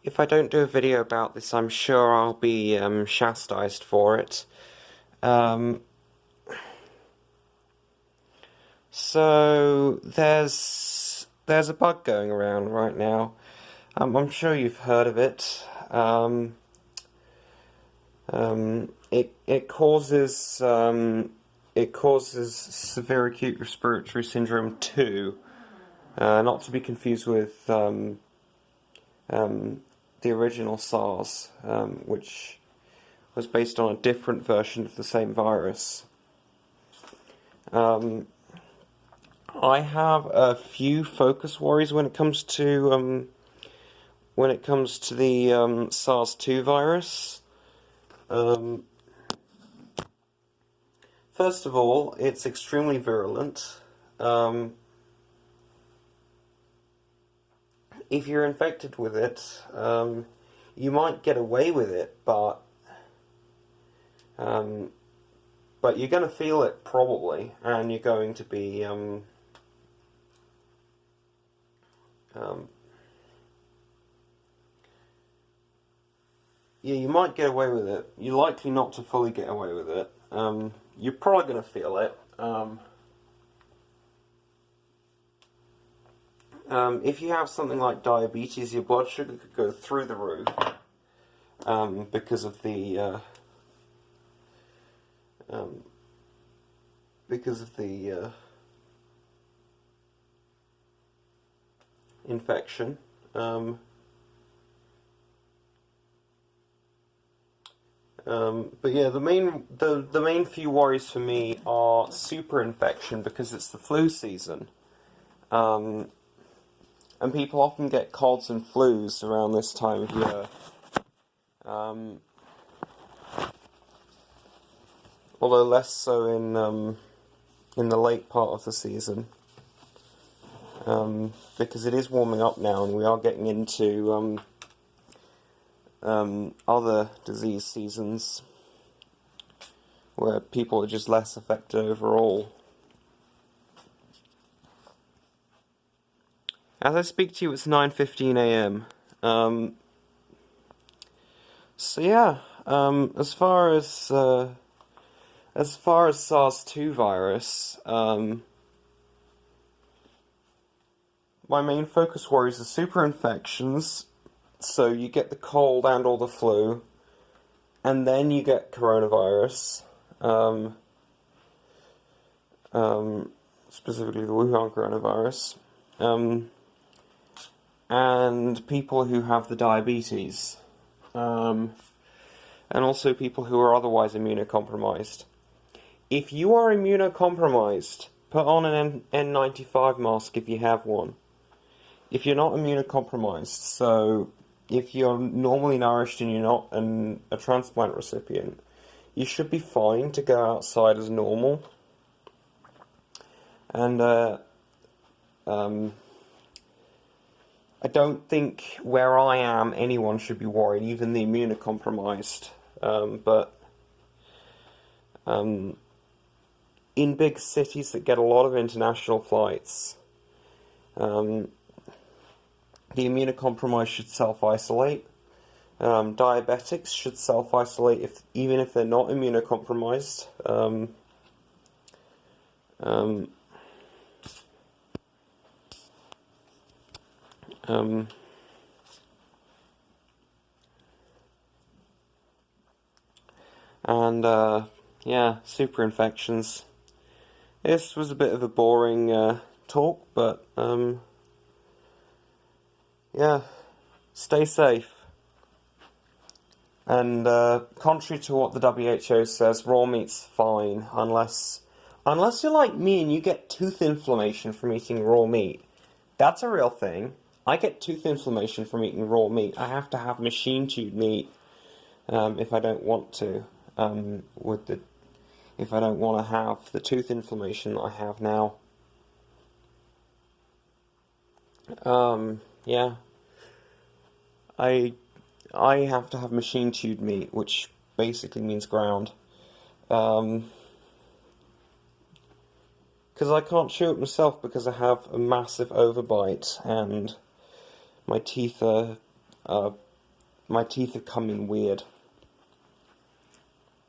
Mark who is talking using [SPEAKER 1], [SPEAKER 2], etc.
[SPEAKER 1] If I don't do a video about this, I'm sure I'll be chastised for it. Um, so there's a bug going around right now. I'm sure you've heard of it. It causes severe acute respiratory syndrome 2, not to be confused with the original SARS, which was based on a different version of the same virus. I have a few focus worries when it comes to the SARS II virus. First of all, it's extremely virulent. If you're infected with it, you might get away with it, but you're going to feel it probably, and you're going to be yeah, you might get away with it. You're likely not to fully get away with it. You're probably going to feel it. If you have something like diabetes, your blood sugar could go through the roof because of the infection. But yeah, the main few worries for me are superinfection, because it's the flu season. And people often get colds and flus around this time of year. Although less so in the late part of the season. Because it is warming up now, and we are getting into other disease seasons where people are just less affected overall. As I speak to you, it's 9:15 a.m. So yeah, as far as SARS II virus, my main focus worries are superinfections. So you get the cold and or the flu, and then you get coronavirus, specifically the Wuhan coronavirus, and people who have the diabetes, and also people who are otherwise immunocompromised. If you are immunocompromised, put on an N95 mask if you have one. If you're not immunocompromised, so if you're normally nourished and you're not a transplant recipient, you should be fine to go outside as normal. And I don't think where I am anyone should be worried, even the immunocompromised. But in big cities that get a lot of international flights, the immunocompromised should self-isolate. Diabetics should self-isolate even if they're not immunocompromised. Yeah, super infections. This was a bit of a boring talk, but yeah, stay safe. And contrary to what the WHO says, raw meat's fine, unless you're like me and you get tooth inflammation from eating raw meat. That's a real thing. I get tooth inflammation from eating raw meat. I have to have machine-chewed meat if I don't want to. If I don't want to have the tooth inflammation that I have now. Yeah. I have to have machine-chewed meat, which basically means ground. Because I can't chew it myself because I have a massive overbite and my teeth are My teeth have come in weird.